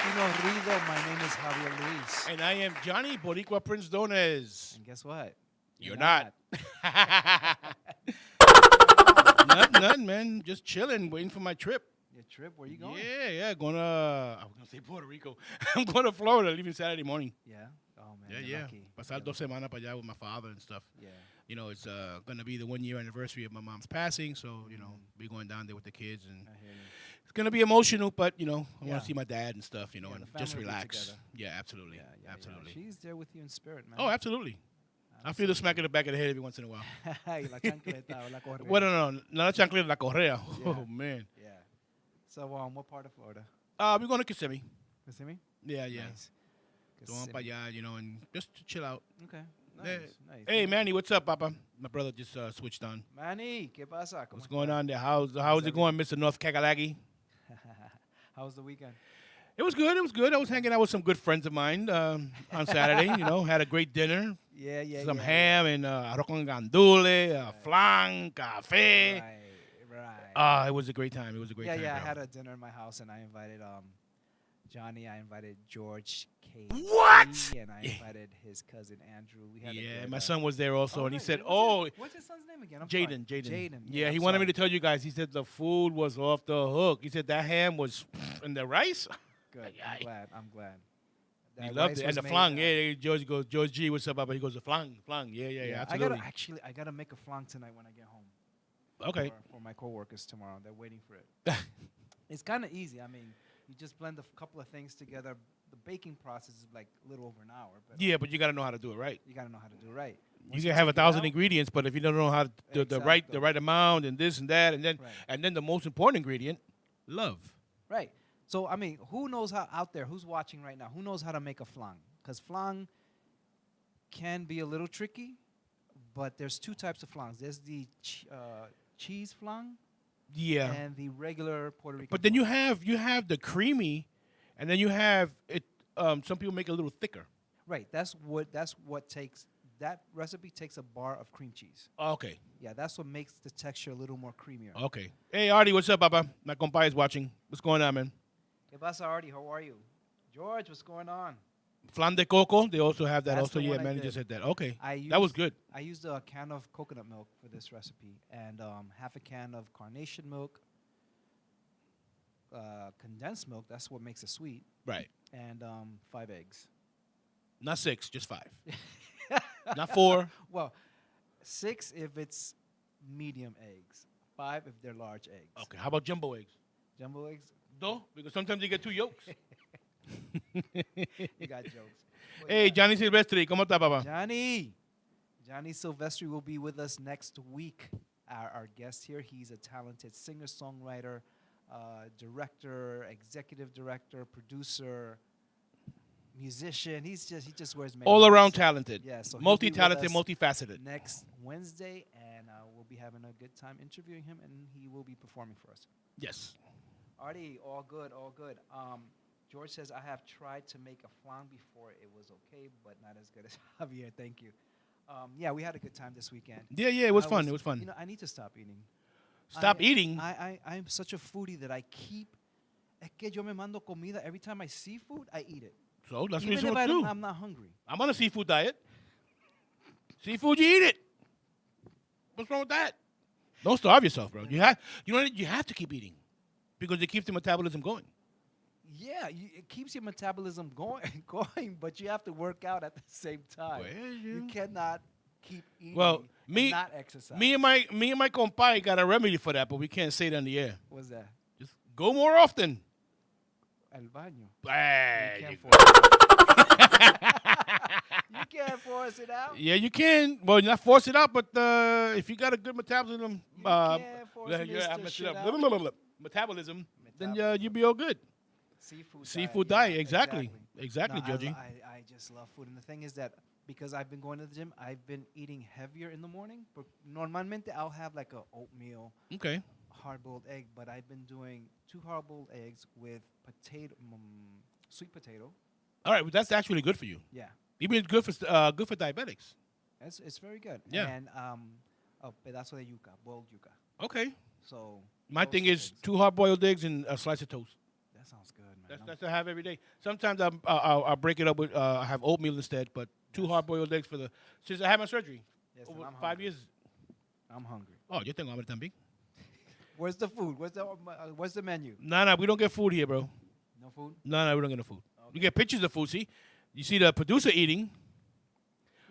Latino Ruido. My name is Javier Luis. And I am Johnny Boricua Prince Dones. And guess what? You're not. What's going on? Nothing, man. Just chilling, waiting for my trip. Your trip? Where you going? Yeah. I was going to say Puerto Rico. I'm going to Florida, leaving Saturday morning. Yeah. Oh man. You're lucky. Pasar You're 2 semanas para allá with my father and stuff. Yeah. You know, it's going to be the 1 year anniversary of my mom's passing. So, be going down there with the kids. And I hear you. it's going to be emotional, but, I want Yeah. to see my dad and stuff, Yeah, and the just family will be relax. together. Yeah, absolutely. Yeah. Absolutely. She's there with you in spirit, man. Oh, absolutely. I feel the smack in the back of the head every once in a while. Y la chancleta o la correa. Well, no, not a chancleta, la correa. Yeah. Oh, man. Yeah. So, what part of Florida? We're going to Kissimmee. Kissimmee? Yeah. Nice. Going para allá, and just to chill out. Okay. Yeah. Nice. Hey, Manny, what's up, Papa? My brother just switched on. Manny, ¿qué pasa? ¿Cómo What's going está? on there? How's it going, Mr. North Kakalaki? How was the weekend? It was good. I was hanging out with some good friends of mine on Saturday. Had a great dinner. Yeah. Some ham and arroz con gandule, flan, café. Right. It was a great time. It was a great time. Yeah. I bro. had a dinner in my house, and I invited Johnny. I invited George, Kate, What? and I invited his cousin Andrew. We had a Yeah, good, my son was there also, and he nice. said, What's his son's name again? I'm Jaden. sorry. Jaden. Yeah, I'm he wanted me sorry. to tell you guys. He said the food was off the hook. He said that ham was and the rice. Good. Ay, ay. I'm glad. He That loved rice it. was And the made, flan. Yeah, George goes, George G, what's up, Papa? He goes, the flan. Yeah, absolutely. I gotta make a flan tonight when I get home. Okay. For my coworkers tomorrow. They're waiting for it. It's kind of easy. I mean, you just blend a couple of things together. The baking process is like a little over an hour. But Yeah, but you got to know how to do it right. you gotta know how to do it right. You Once can have take it 1,000 out- ingredients, but if you don't know how to do the Exacto. right amount and this and that, Right. and then the most important ingredient, love. Right. So I mean, who knows how out there? Who's watching right now? Who knows how to make a flan? Because flan can be a little tricky, but there's two types of flans. There's the cheese flan Yeah. and the regular Puerto Rican. But then flan. you have the creamy, and then you have it. Some people make it a little thicker. Right. That's what takes that recipe takes a bar of cream cheese. Okay. Yeah, that's what makes the texture a little more creamier. Okay. Hey, Artie, what's up, Papa? My compa is watching. What's going on, man? ¿Qué pasa, Artie? How are you? George, what's going on? Flan de coco. They also have that. That's Also, the yeah, one I man, did. just said that. Okay. I That was used- good. I used a can of coconut milk for this recipe and half a can of carnation milk, condensed milk. That's what makes it sweet. Right. And 5 eggs. Not 6, just 5. Not 4. Well, 6 if it's medium eggs. 5 if they're large eggs. Okay. How about jumbo eggs? Jumbo eggs. No, because sometimes you get 2 yolks. You got jokes. What you Hey, got? Johnny Silvestri, ¿cómo está, Papa? Johnny Silvestri will be with us next week. Our guest here, he's a talented singer-songwriter, director, executive director, producer, musician. He just wears many All hats. around talented. Yeah, so he'll be with multi-talented, us multifaceted. next Wednesday, and we'll be having a good time interviewing him, and he will be performing for us. Yes. Artie, all good. George says, I have tried to make a flan before. It was okay, but not as good as Javier. Thank you. Yeah, we had a good time this weekend. Yeah, it was I fun. It was fun. You know, I need to stop eating. Stop eating. I'm such a foodie that I keep. Es que yo me mando comida. Every time I see food, I eat it. So that's what Even you're if supposed to do. I'm not hungry. I'm on a seafood diet. Seafood, you eat it. What's wrong with that? Don't starve yourself, bro. You have to keep eating because it keeps the metabolism going. Yeah, it keeps your metabolism going, but you have to work out at the same time. Well, You cannot keep eating Well, me- and not exercise. Me and my compadre got a remedy for that, but we can't say it on the air. What's that? Just go more often. El baño. Hey, You you- can't force it out. You can't force it out. yeah, you can. Well, not force it out, but if you got a good metabolism, You can't force I Mr. messed it Shit up. out. Metabolism, then Metabolism. you'll be all good. Seafood diet, yeah, exactly. Exactly, No, Georgie. I just love food. And the thing is that because I've been going to the gym, I've been eating heavier in the morning. But normalmente I'll have like a oatmeal, Okay. hard-boiled egg. But I've been doing 2 hard-boiled eggs with sweet potato. All right, well, that's actually good for you. Yeah, Even good for diabetics. it's very good. Yeah. And a pedazo de yuca, boiled yuca. Okay. So My those thing two is things. 2 hard-boiled eggs and a slice of toast. That sounds good, man. That's what I have every day. Sometimes I'll break it up with I have oatmeal instead, but two hard-boiled eggs for the since I had my surgery Yes, over and I'm 5 hungry. years. I'm hungry. Oh, yo tengo hambre también. Where's the food? Where's the menu? Nah, we don't get food here, bro. No food. No, we don't get no food. Okay. We get pictures of food. See, you see the producer eating.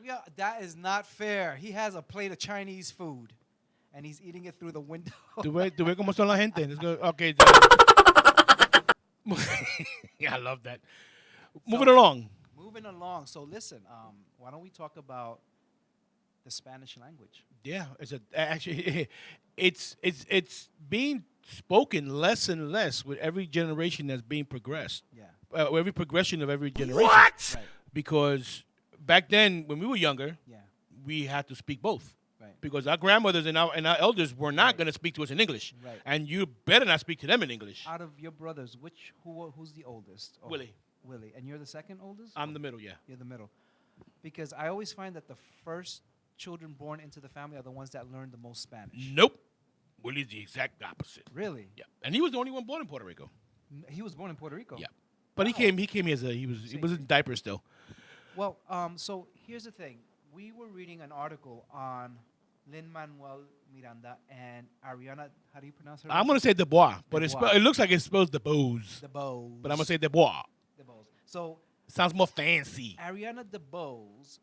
Yeah, that is not fair. He has a plate of Chinese food, and he's eating it through the window. Tú ves cómo son la gente. Let's go. Okay. Yeah, I love that. Moving along. Moving along. So listen, why don't we talk about the Spanish language? Yeah, actually it's being spoken less and less with every generation that's being progressed. Yeah. Every progression of every generation. Right. Because back then, when we were younger, Yeah. we had to speak both. Right. Because our grandmothers and our elders were not Right. going to speak to us in English, Right. and you better not speak to them in English. Out of your brothers, who's the oldest? Oh, Willie. Willie, and you're the second oldest. I'm the middle, yeah. You're the middle, because I always find that the first children born into the family are the ones that learn the most Spanish. Nope. Willie's the exact opposite. Really? Yeah, and he was the only one born in Puerto Rico. He was born in Puerto Rico. Yeah, but Wow. he came here as he was in diapers still. Well, so here's the thing. We were reading an article on Lin-Manuel Miranda and Ariana. How do you pronounce her? I'm gonna say Dubois, but Dubois. it looks like it spells DeBose. DeBose. But I'm gonna say Dubois. DeBose. So Sounds more fancy. Ariana DeBose,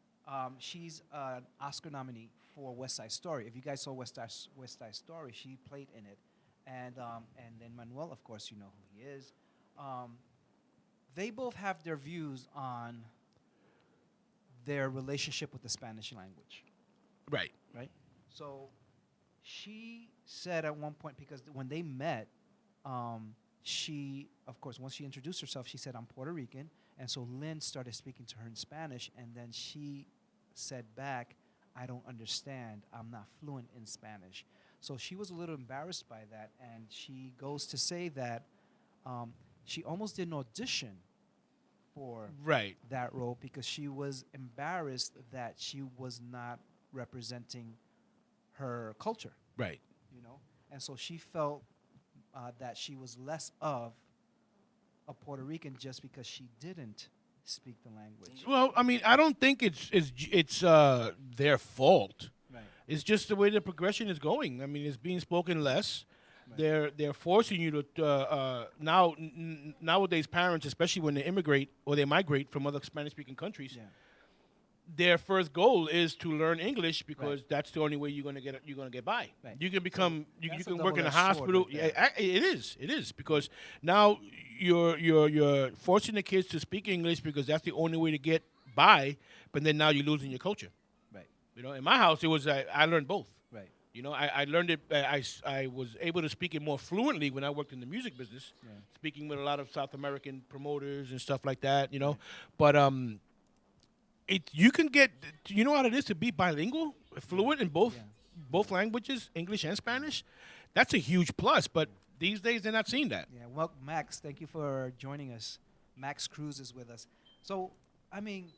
she's an Oscar nominee for West Side Story. If you guys saw West Side Story, she played in it, and then Manuel, of course, you know who he is. They both have their views on their relationship with the Spanish language, Right. right? So she said at one point, because when they met, she, of course, once she introduced herself, she said, I'm Puerto Rican. And so Lynn started speaking to her in Spanish, and then she said back, I don't understand. I'm not fluent in Spanish. So she was a little embarrassed by that, and she goes to say that she almost did an audition for Right. that role because she was embarrassed that she was not representing her culture, Right. you know? And so she felt that she was less of a Puerto Rican just because she didn't speak the language. Well, I mean, I don't think it's their fault. Right. It's just the way the progression is going. I mean, it's being spoken less. Right. They're forcing you to nowadays parents, especially when they immigrate or they migrate from other Spanish-speaking countries, Yeah. their first goal is to learn English because Right. that's the only way you're gonna get by. Right. You can become you that's a can work in a double-edged sword hospital. right Yeah, it is because now you're forcing the kids to speak English because that's the only way to get by. But then now you're losing your culture. Right. You know, in my house it was I learned both. Right. You know, I learned it. I was able to speak it more fluently when I worked in the music business, Yeah. speaking with a lot of South American promoters and stuff like that. You know, but you can get. You know what it is to be bilingual, fluent in Yeah. both languages, English and Spanish. That's a huge plus. But these days they're not seeing that. Yeah. Well, Max, thank you for joining us. Max Cruz is with us. So, I mean,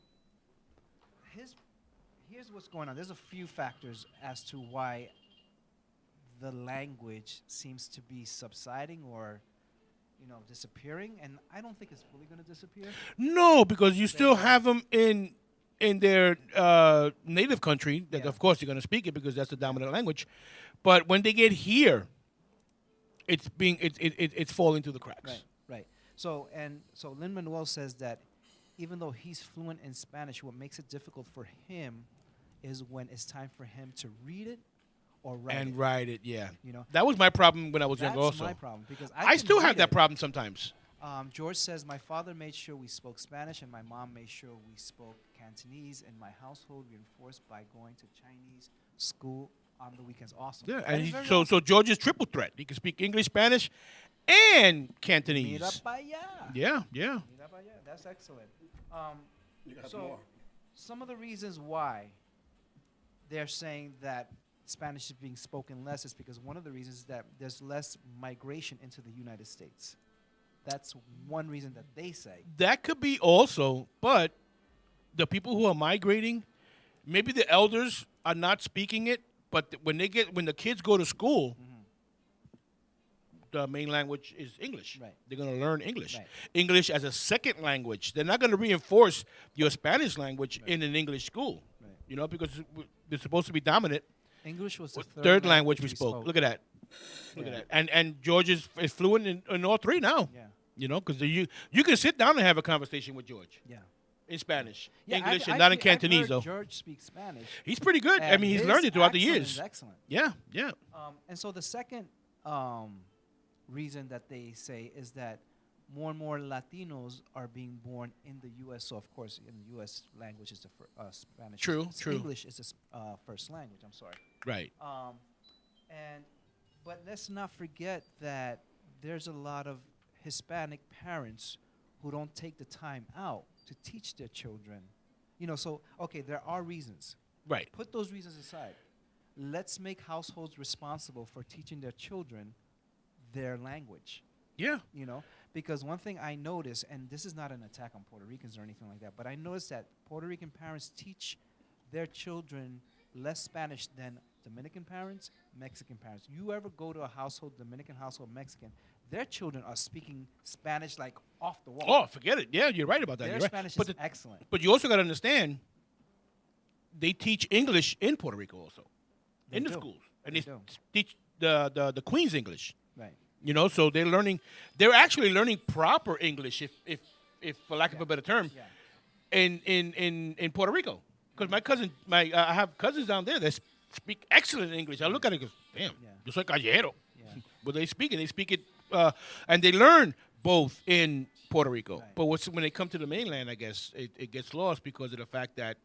here's what's going on. There's a few factors as to why the language seems to be subsiding or, disappearing. And I don't think it's fully going to disappear. No, because you still have them in their native country. That Yeah. of course you're going to speak it because that's the dominant language. But when they get here, it's falling through the cracks. Right. Right. So Lin-Manuel says that even though he's fluent in Spanish, what makes it difficult for him is when it's time for him to read it or write And it. write it, yeah. You know, That was my problem when I was that's younger also. my problem because I can still have read that it. problem sometimes. George says, my father made sure we spoke Spanish and my mom made sure we spoke Cantonese. In my household, we enforced by going to Chinese school on the weekends. Awesome. Yeah, That and is very so awesome. George is triple threat. He can speak English, Spanish, and Cantonese. Mira pa' allá. Yeah, yeah. Mira pa' allá. That's excellent. So some of the reasons why they're saying that Spanish is being spoken less is because one of the reasons is that there's less migration into the United States. That's one reason that they say. That could be also, but the people who are migrating, maybe the elders are not speaking it, but when the kids go to school, the main language is English. Right. They're going to learn English. Right. English as a second language. They're not going to reinforce your Spanish language in an English school. Right. You know, because they're supposed to be dominant. English was the Third language we spoke. Look at that. Look at that. And George is fluent in all three now. Yeah. You know, because you can sit down and have a conversation with George Yeah. in Spanish, Yeah, English, and not in Cantonese I've heard though. George speaks Spanish. He's pretty good. I and mean, he's his learned it throughout the accent years. is excellent. Yeah, yeah. And so the second reason that they say is that more and more Latinos are being born in the U.S. So of course, in the U.S., language is the Spanish. True, is true. English is the first language. I'm sorry. Right. But let's not forget that there's a lot of Hispanic parents who don't take the time out to teach their children. You know, so okay, there are reasons. Right. Put those reasons aside. Let's make households responsible for teaching their children their language. Yeah. You know, because one thing I notice, and this is not an attack on Puerto Ricans or anything like that, but I notice that Puerto Rican parents teach their children less Spanish than Dominican parents, Mexican parents. You ever go to a household, Dominican household, Mexican, their children are speaking Spanish like off the wall. Oh, forget it. Yeah, you're right about that. Their You're right. Spanish But is excellent. But you also got to understand, they teach English in Puerto Rico also, They in the do. schools, and They they do. teach the Queen's English. Right. You know, so they're actually learning proper English, if for lack of a better term, Yeah. in Puerto Rico. Because I have cousins down there that speak excellent English. I look at it and go, damn, Yeah. yo soy callejero. Yeah. But they speak it, and they learn both in Puerto Rico. Right. But when they come to the mainland, I guess it gets lost because of the fact that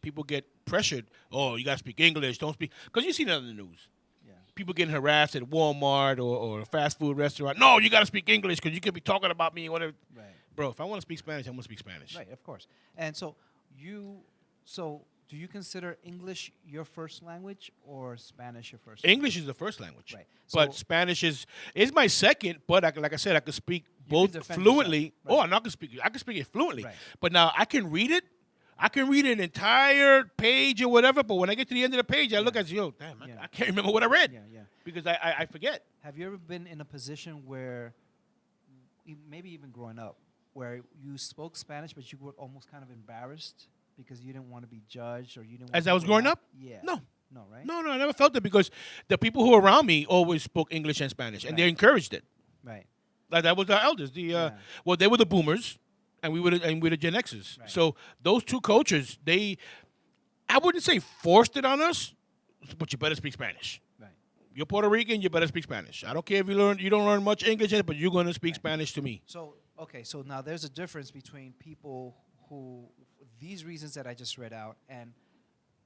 people get pressured. Oh, you got to speak English. Don't speak. Because you see that in the news. Yeah. People getting harassed at Walmart or a fast food restaurant. No, you got to speak English because you could be talking about me or whatever. Right. Bro, if I want to speak Spanish, I'm going to speak Spanish. Right, of course. And so do you consider English your first language or Spanish your first English is the first language. Right. But So- Spanish is my second, but like I said, I could speak both defend fluently. yourself. Right. Oh, I'm not I can speak it fluently. Right. But now I can read it. I can read an entire page or whatever, but when I get to the end of the page, I look at yo, damn, Yeah. I can't remember what I read. Yeah, yeah. Because I forget. Have you ever been in a position where, maybe even growing up, where you spoke Spanish but you were almost kind of embarrassed because you didn't want to be judged or you didn't? As want I was people growing to- up? Yeah. No. No, right? No, I never felt it because the people who were around me always spoke English and Spanish, and Right. they encouraged it. Right. Like that was our elders. Well, they were the boomers, and we were the Gen Xers. Right. So those two cultures, I wouldn't say forced it on us, but you better speak Spanish. Right. You're Puerto Rican, you better speak Spanish. I don't care if you don't learn much English, but you're going to speak Spanish to me. So, okay, so now there's a difference between people who, these reasons that I just read out, and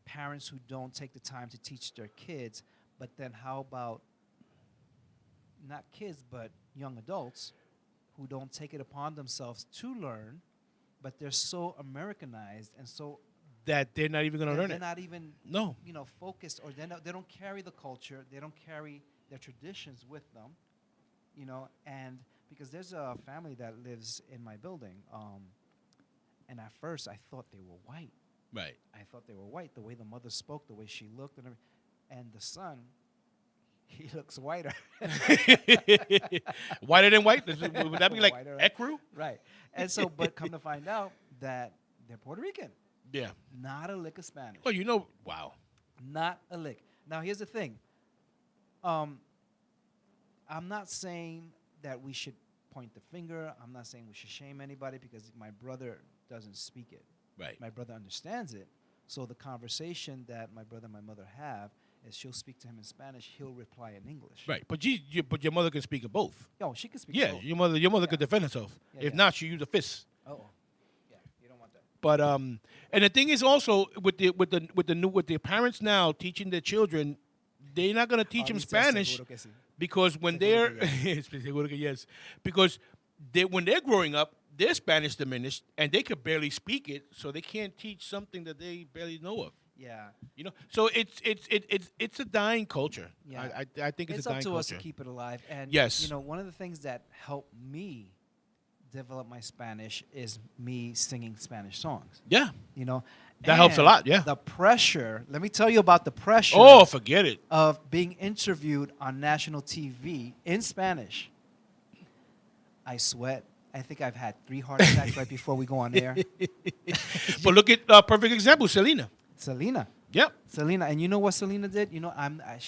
parents who don't take the time to teach their kids. But then how about not kids, but young adults who don't take it upon themselves to learn, but they're so Americanized and so That they're not even going to learn they're it. not even No. focused, or they don't carry the culture, they don't carry their traditions with them, and because there's a family that lives in my building, and at first I thought they were white. Right. I thought they were white, the way the mother spoke, the way she looked, and the son, he looks whiter. Whiter than white? Would that be like Whiter. ecru? Right. And so, but come to find out that they're Puerto Rican. Yeah. Not a lick of Spanish. Well, wow. Not a lick. Now, here's the thing. I'm not saying that we should point the finger. I'm not saying we should shame anybody because my brother doesn't speak it. Right. My brother understands it. So the conversation that my brother and my mother have is she'll speak to him in Spanish. He'll reply in English. Right. But but your mother can speak in both. Oh, she can speak Yeah, both. your mother Yeah. could defend herself. Yeah, If yeah. not, she use a fist. Oh, yeah. You don't want that. But and the thing is also with the parents now teaching their children, they're not gonna teach them Ahorita Spanish seguro que sí. because when Seguro they're que Seguro que yes, because when they're growing up, their Spanish diminished and they could barely speak it, so they can't teach something that they barely know of. Yeah. So it's a dying culture. Yeah. I think it's a up dying to culture. us to keep it alive. And Yes. one of the things that helped me develop my Spanish is me singing Spanish songs. Yeah. That helps a And lot, yeah. The pressure. Let me tell you about the pressure. Oh, forget it. Of being interviewed on national TV in Spanish. I sweat. I think I've had 3 heart attacks right before we go on air. But look at perfect example, Selena. Selena. Yep. Selena, and you know what Selena did? You know, I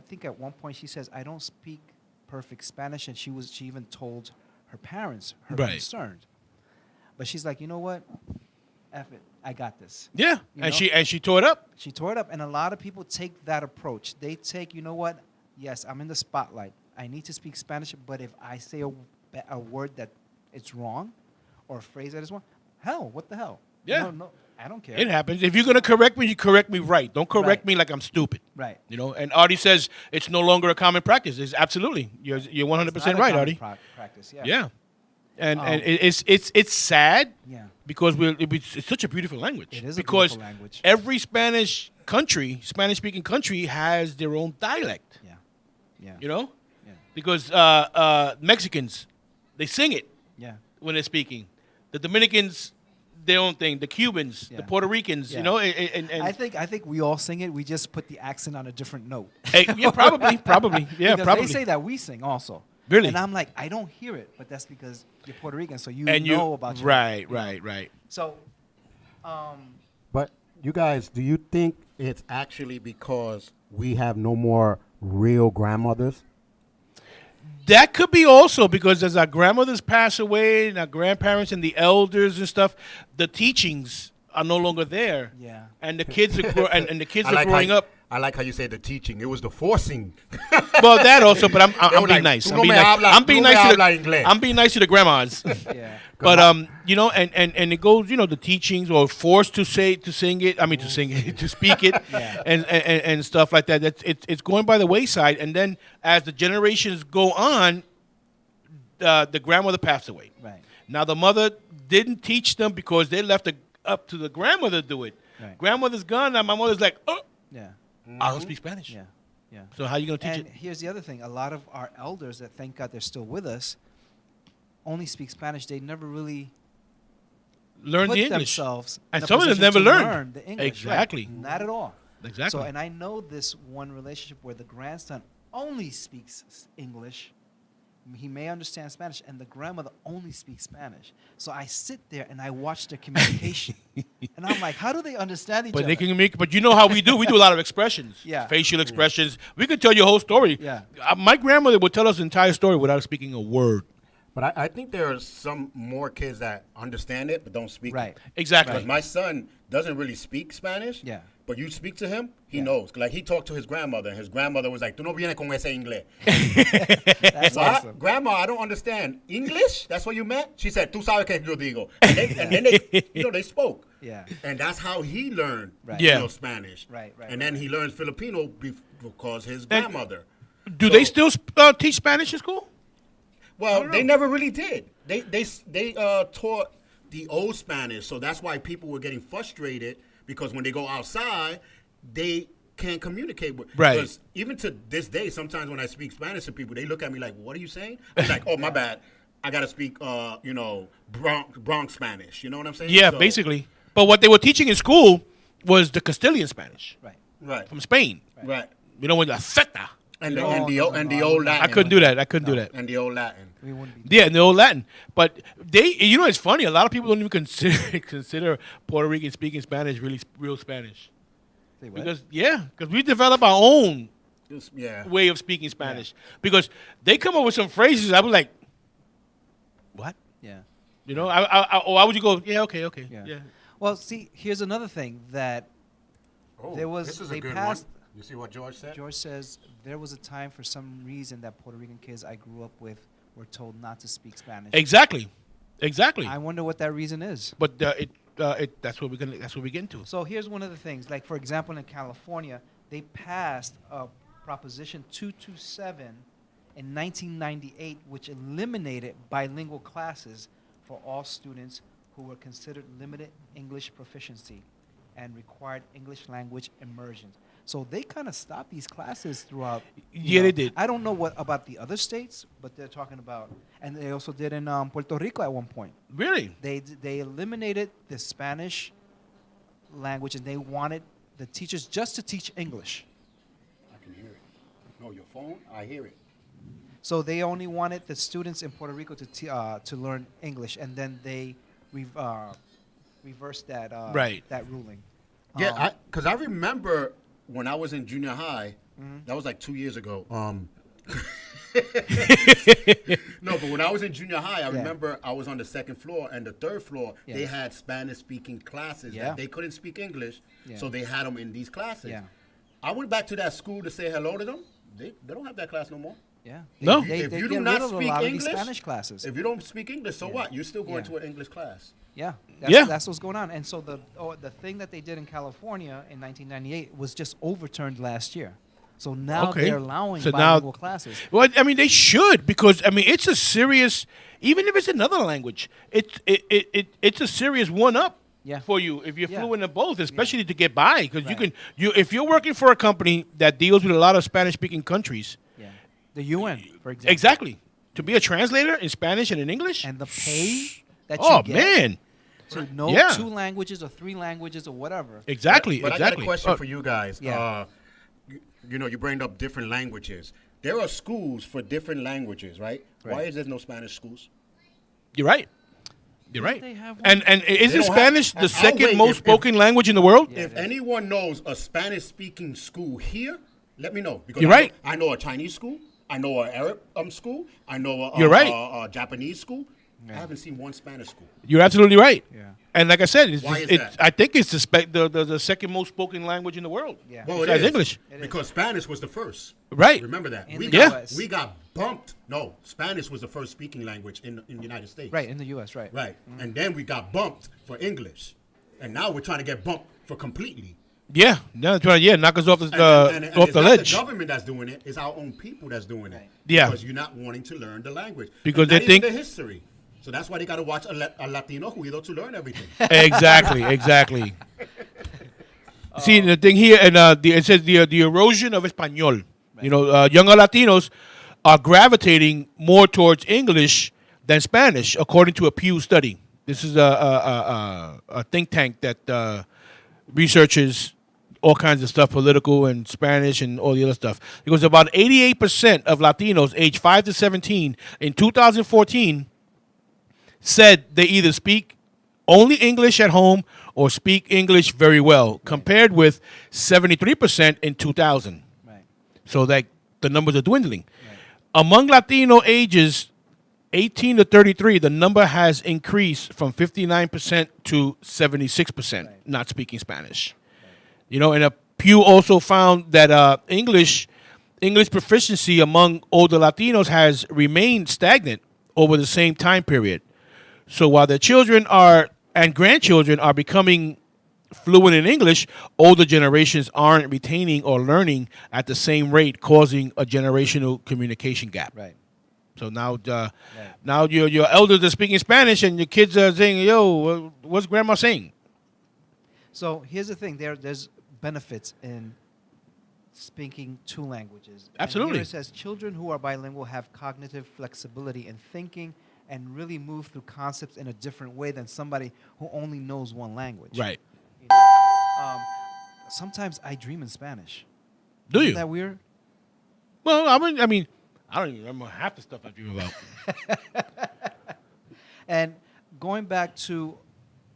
think at one point she says, I don't speak perfect Spanish, and she even told her parents her Right. concerned. But she's like, you know what? F it. I got this. Yeah, You and know? she tore it up. She tore it up, and a lot of people take that approach. They take, you know what? Yes, I'm in the spotlight. I need to speak Spanish, but if I say a word that it's wrong or a phrase that is wrong, hell, what the hell? Yeah. No, I don't care. It happens. If you're gonna correct me, you correct me right. Don't correct Right. me like I'm stupid. Right. You know. And Artie says it's no longer a common practice. It's absolutely. You're 100% It's not a right, common Artie. Practice, yeah. Yeah. And it's sad Yeah. because it's such a beautiful language. It is a because beautiful language. every Spanish speaking country has their own dialect. Yeah. Yeah. You know, Yeah. because Mexicans, they sing it Yeah. when they're speaking. The Dominicans, their own thing. The Cubans, the Yeah. Puerto Ricans, Yeah. you know, and I think we all sing it. We just put the accent on a different note. yeah, probably, yeah, Because probably. they say that we sing also. Really? And I'm like, I don't hear it, but that's because you're Puerto Rican, so you and know about your right. So, But you guys, do you think it's actually because we have no more real grandmothers? That could be also because as our grandmothers pass away and our grandparents and the elders and stuff, the teachings are no longer there. Yeah. And the kids are and the kids I are like growing how, up. I like how you say the teaching. It was the forcing. Well, that also, but I'm They were being like, nice. "Tú I'm no being me nice. hablas- I'm tú being no me nice to hablas the inglés." I'm being nice to the grandmas. yeah. But you know, and it goes, you know, the teachings or forced to sing it. I mean, to sing it, to speak it, Yeah. and stuff like that. It's going by the wayside. And then as the generations go on, the grandmother passed away. Right. Now the mother didn't teach them because they left it up to the grandmother to do it. Right. Grandmother's gone. Now my mother's like, oh, Yeah. I don't speak Spanish. Yeah. Yeah. So how you gonna teach And it? here's the other thing: a lot of our elders that, thank God, they're still with us, only speak Spanish. They never really Learn put the English. themselves And in a some of them position never to learned. learn the English. Exactly. Right. Not at all. Exactly. So, and I know this one relationship where the grandson only speaks English. He may understand Spanish, and the grandmother only speaks Spanish. So I sit there and I watch their communication, and I'm like, how do they understand each But other? they can make. But you know how we do. We do a lot of expressions. Yeah. Facial expressions. We could tell you a whole story. Yeah. My grandmother would tell us the entire story without speaking a word. But I think there are some more kids that understand it but don't speak Right. it. Exactly. Because my son doesn't really speak Spanish. Yeah. But you speak to him, he Yeah. knows. Like he talked to his grandmother, and his grandmother was like, "Tú no vienes con ese inglés." That's What? awesome. Grandma, I don't understand. English? That's what you meant? She said, "Tú sabes que yo digo." And then they, they spoke. Yeah. And that's how he learned, Right. Yeah. Spanish. Right, right, And then right. he learns Filipino because his grandmother. Do they still teach Spanish in school? Well, they never really did. They taught the old Spanish, so that's why people were getting frustrated because when they go outside, they can't communicate with. Right. Because even to this day, sometimes when I speak Spanish to people, they look at me like, "What are you saying?" I'm like, "Oh, my bad. I gotta speak, Bronx Spanish." You know what I'm saying? Yeah, So- basically. But what they were teaching in school was the Castilian Spanish Right. Right. from Spain. Right. You know, when the feta. And No, the no, and no, the I old wouldn't. Latin. I couldn't do that. I couldn't do that. And the old Latin. We wouldn't be. Yeah, in the old Latin. But you know, it's funny. A lot of people don't even consider Puerto Rican speaking Spanish really real Spanish. Say what? Because we develop our own Yeah. way of speaking Spanish. Because they come up with some phrases. I was like, what? Yeah. You know, why would you go? Yeah, okay. Yeah. Yeah. Well, see, here's another thing that there was. This is they a good passed. one. You see what George said? George says there was a time for some reason that Puerto Rican kids I grew up with were told not to speak Spanish. Exactly. I wonder what that reason is. But that's what we get into. So here's one of the things. Like, for example, in California, they passed a Proposition 227 in 1998, which eliminated bilingual classes for all students who were considered limited English proficiency and required English language immersion. So they kind of stopped these classes throughout. Yeah, they did. I don't know what about the other states, but they're talking about, and they also did in Puerto Rico at one point. Really? They eliminated the Spanish language, and they wanted the teachers just to teach English. I can hear it. No, your phone. I hear it. So they only wanted the students in Puerto Rico to learn English, and then they reversed that Right. that ruling. Yeah, because I remember when I was in junior high. That was like 2 years ago. No, but when I was in junior high, I remember I was on the second floor, and the third floor they had Spanish-speaking classes. That they couldn't speak English, so they had them in these classes. Yeah. I went back to that school to say hello to them. They don't have that class no more. Yeah. No. They If you get do not rid of a speak lot of English, these Spanish classes. If you don't speak English, so what? You're still going Yeah. to an English class. Yeah, Yeah. that's what's going on. And so the thing that they did in California in 1998 was just overturned last year. So now Okay. they're allowing So now- bilingual classes. Well, I mean, they should, because I mean, it's a serious. Even if it's another language, it's a serious one up. Yeah. For you, if you're Yeah. fluent in both, especially to get by, because Right. if you're working for a company that deals with a lot of Spanish-speaking countries, Yeah, the UN, for example. exactly, to be a translator in Spanish and in English, And the pay that you oh get man, to know Yeah. 2 languages or 3 languages or whatever. exactly, But exactly. I got a question Oh, for you guys. Yeah. You know, you bring up different languages. There are schools for different languages, right? Why Right. is there no Spanish schools? You're right. You're right. they have one? And isn't don't have- Spanish the I'll second wait. most If- spoken language in the world? Yeah, If it is. anyone knows a Spanish-speaking school here, let me know. Because You're I know- right. I know a Chinese school. I know a Arab school. I know a, You're right. a Japanese school. I haven't seen one Spanish school. You're absolutely right. Yeah. And like I said, it's, Why is it's that? I think it's the second most spoken language in the world. Yeah. Well, it Besides is, English. It is. because Spanish was the first. Right. Remember that. In we the got US. we got bumped. No, Spanish was the first speaking language in the United States. Right, in the U.S., right. Right. And then we got bumped for English. And now we're trying to get bumped for completely. Yeah. Knock us off the And off it's the not ledge. the government that's doing it. It's our own people that's doing it. Right. Yeah. Because you're not wanting to learn the language. Because And they not even think- the history. So that's why they got to watch a Latino Ruido to learn everything. Exactly. See the thing here, and it says the erosion of Espanol. You know, younger Latinos are gravitating more towards English than Spanish, according to a Pew study. This is a think tank that researches all kinds of stuff, political and Spanish and all the other stuff. It goes about 88% of Latinos aged 5 to 17 in 2014 said they either speak only English at home or speak English very well, compared with 73% in 2000. Right. So like the numbers are dwindling. Among Latino ages 18 to 33, the number has increased from 59% to 76% not speaking Spanish. You know, and a Pew also found that English proficiency among older Latinos has remained stagnant over the same time period. So while their children and grandchildren are becoming fluent in English, older generations aren't retaining or learning at the same rate, causing a generational communication gap. Right. So now, now your elders are speaking Spanish and your kids are saying, "Yo, what's grandma saying?" So here's the thing: there's benefits in speaking 2 languages. And Absolutely. here it says children who are bilingual have cognitive flexibility in thinking and really move through concepts in a different way than somebody who only knows 1 language. Right? You know? Sometimes I dream in Spanish. Do Isn't you? that weird? Well, I mean, I don't even remember half the stuff I dream about. And going back to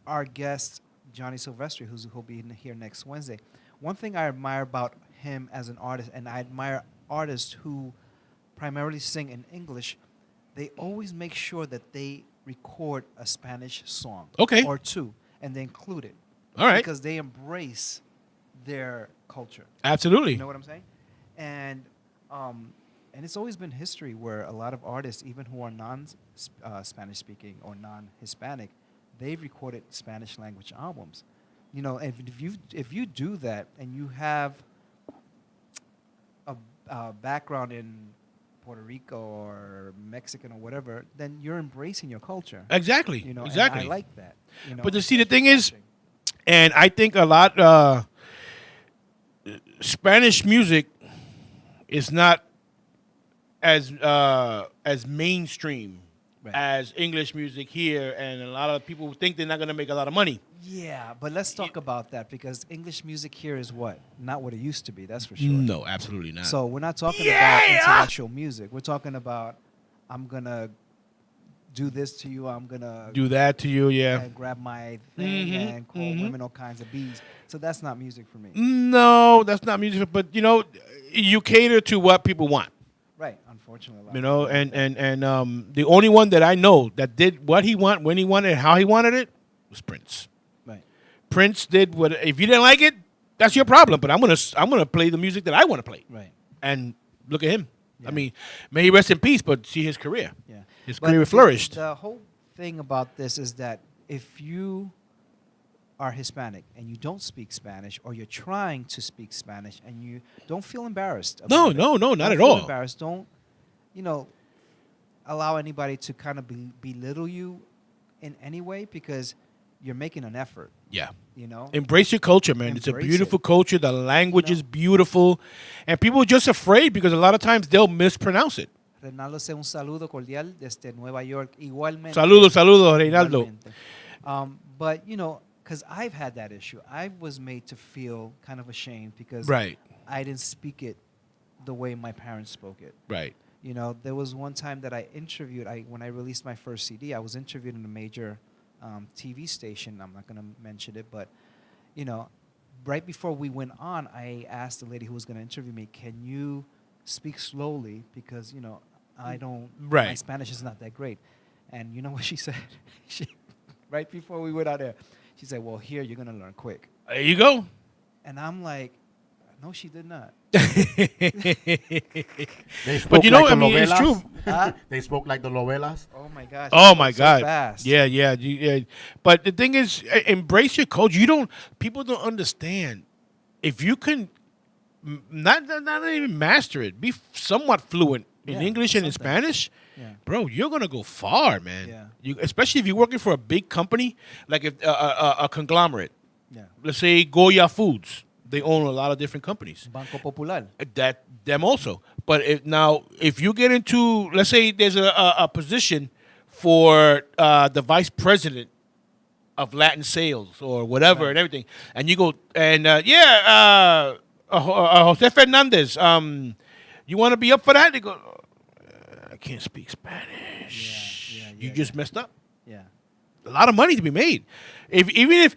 our guest, Johnny Silvestri, who'll be here next Wednesday, one thing I admire about him as an artist, and I admire artists who primarily sing in English, they always make sure that they record a Spanish song Okay. or 2, and they include it. All right. Because they embrace their culture. Absolutely. You know what I'm saying? And it's always been history where a lot of artists, even who are non-Spanish speaking or non-Hispanic, they've recorded Spanish language albums. You know, if you do that and you have a background in Puerto Rico or Mexican or whatever, then you're embracing your culture. Exactly. You know, exactly. And I like that. You know, But the thing is, and I think a lot Spanish music is not as mainstream Right. as English music here, and a lot of people think they're not going to make a lot of money. Yeah, but let's talk about that because English music here is what? Not what it used to be, that's for sure. No, absolutely not. So we're not talking about intellectual music. We're talking about I'm going to do this to you. I'm going to Do that to you, yeah. grab my thing Mhm, and call mhm. women all kinds of bees. So that's not music for me. No, that's not music. But you cater to what people want. Right, unfortunately. a lot You of know, people want that. and the only one that I know that did what he wanted, when he wanted, and how he wanted it was Prince. Right. Prince did what. If you didn't like it, that's your problem. But I'm gonna play the music that I want to play. Right. And look at him. Yeah. I mean, may he rest in peace. But see his career. Yeah. His But career flourished. The whole thing about this is that if you are Hispanic and you don't speak Spanish, or you're trying to speak Spanish and you don't feel embarrassed. No, about it. no, no, not Don't at feel all. Embarrassed. Don't, allow anybody to kind of belittle you in any way because you're making an effort. Yeah. Embrace Embrace your culture, man. It's a Embrace beautiful it. culture. The language know? is beautiful, and people are just afraid because a lot of times they'll mispronounce it. Reinaldo, un saludo cordial desde Nueva York. Igualmente. Saludos, saludos, Reinaldo. Igualmente. But, because I've had that issue. I was made to feel kind of ashamed because Right, I didn't speak it the way my parents spoke it. right. There was one time that I interviewed, when I released my first CD, I was interviewed in a major TV station. I'm not going to mention it, but, right before we went on, I asked the lady who was going to interview me, can you speak slowly? Because, I don't, my Right. Spanish is not that great. And you know what she said? Right before we went out there, she said, well, here, you're going to learn quick. There you go. And I'm like, no, she did not. They spoke But like the it's novelas. true. Huh? They spoke like the novelas. Oh, my gosh. Oh she my spoke so God! fast. Yeah, yeah, yeah. But the thing is, embrace your culture. People don't understand. If you can, not even master it, be somewhat fluent in Yeah, English and in something. Spanish, Yeah. bro, you're gonna go far, man. Yeah. Especially if you're working for a big company, like if a conglomerate. Yeah. Let's say Goya Foods. They own a lot of different companies. Banco Popular. That them also. But if you get into, let's say there's a position for the vice president of Latin sales or whatever Right. and everything, and you go and Jose Fernandez, you want to be up for that? They go, I can't speak Spanish. Yeah, You yeah, just messed up. Yeah. A lot of money to be made. Even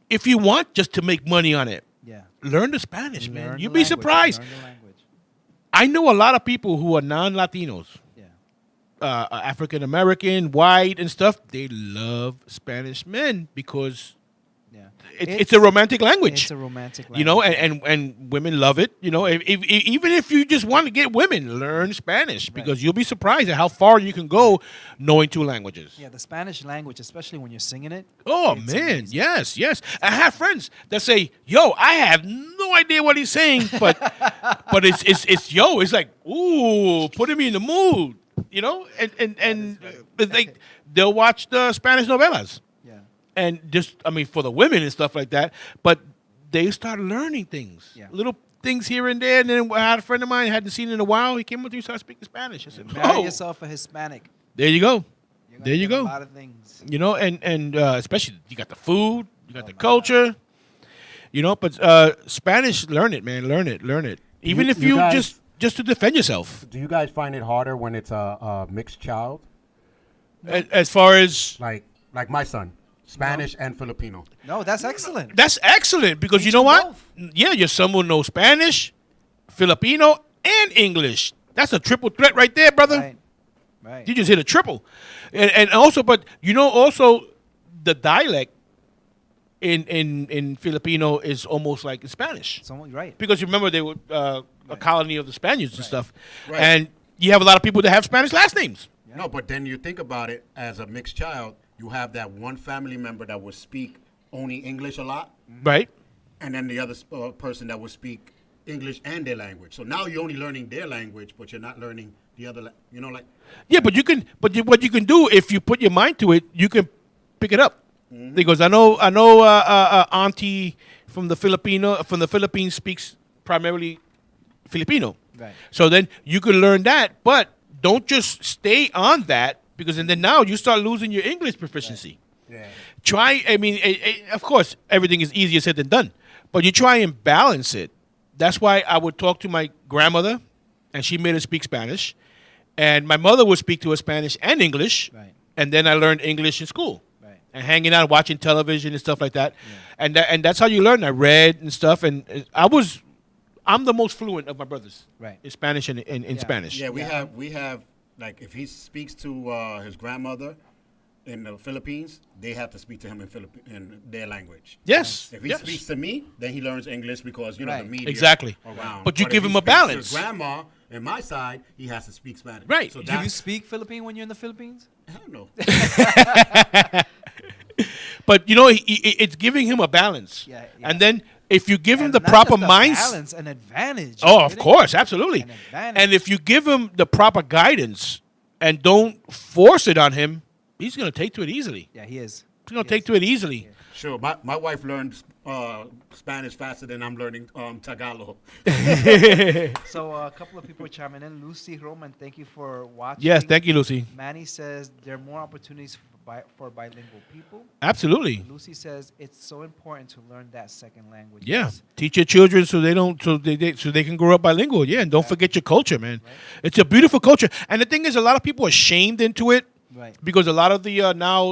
if you want just to make money on it, Yeah. learn the Spanish, man. Learn You'd the be language, surprised. Learn the language. I know a lot of people who are non-Latinos, Yeah. African American, white, and stuff. They love Spanish men because Yeah. it's a romantic language. It's a romantic language. And women love it. Even if you just want to get women, learn Spanish because you'll be surprised at how far you can go knowing two languages. Yeah, the Spanish language, especially when you're singing it. Oh it's man, amazing. yes, yes. I have friends that say, "Yo, I have no idea what he's saying, but it's yo." It's like, ooh, putting me in the mood, and it's like they'll watch the Spanish novelas Yeah. and just for the women and stuff like that. But they start learning things, Yeah. little things here and there. And then I had a friend of mine hadn't seen in a while. He came up to me, started speaking Spanish. I said, Marry "Oh, yourself a Hispanic. there you go." You're gonna There you get go. A lot of things. And especially you got the food, you got Oh the my culture, but Spanish, learn it, man, learn it. Even if you you guys- just to defend yourself. Do you guys find it harder when it's a mixed child, As far as like my son, Spanish and Filipino? No, that's excellent. that's excellent because you Teach know them what? both. Yeah, your son will know Spanish, Filipino, and English. That's a triple threat right there, brother. Right. Right. You just hit a triple, and also, but also the dialect in Filipino is almost like in Spanish. Someone right. Because you remember they were a colony of the Spaniards and stuff, Right. and you have a lot of people that have Spanish last names. Yeah. No, but then you think about it as a mixed child, you have that one family member that will speak only English a lot, Right? and then the other person that will speak English and their language. So now you're only learning their language, but you're not learning the other. Like Yeah, but what you can do if you put your mind to it, you can pick it up. Because I know, auntie from the Philippines speaks primarily Filipino. Right. So then you can learn that, but don't just stay on that because then now you start losing your English proficiency. yeah, try. I mean, of course, everything is easier said than done, but you try and balance it. That's why I would talk to my grandmother, and she made us speak Spanish, and my mother would speak to us Spanish and English, Right. and then I learned English in school. Right. And hanging out, watching television and stuff like that, and that's how you learn. I read and stuff, and I'm the most fluent of my brothers, Right. in Spanish and in Yeah. Spanish. Yeah, we have like if he speaks to his grandmother in the Philippines, they have to speak to him in their language. Yes, If he yes. speaks to me, then he learns English because Right. the media Exactly. around. But you if give he him a speaks to balance. his grandma in my side, he has to speak Spanish. Right. So Do Do that, you speak Philippine when you're in the Philippines? I don't know. But it's giving him a balance. Yeah, yeah. And then if you give him And the not proper just a mindset. balance, an advantage. Oh, you of get it? course, absolutely. An advantage. And if you give him the proper guidance and don't force it on him, he's going to take to it easily. Yeah, he is. He's going to take to it easily. Sure, my wife learned Spanish faster than I'm learning Tagalog. So a couple of people are chiming in. Lucy Roman, thank you for watching. Yes, thank you, Lucy. Manny says there are more opportunities for bilingual people. Absolutely. Lucy says it's so important to learn that second language. Yeah, Yes. teach your children so they can grow up bilingual. Yeah, and don't forget your culture, man. Right. It's a beautiful culture, and the thing is, a lot of people are shamed into it Right. because a lot of the now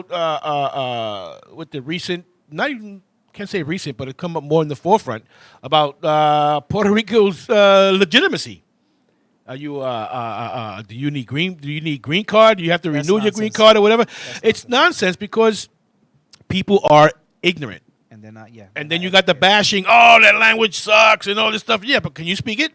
with the recent, not even can't say recent, but it come up more in the forefront about Puerto Rico's legitimacy. Are you do you need green card? Do you have to That's renew your green nonsense. card or whatever? It's nonsense. nonsense because people are ignorant. And they're not, yeah. And they're then you not got the educated. bashing. Oh, that language sucks and all this stuff. Yeah, but can you speak it?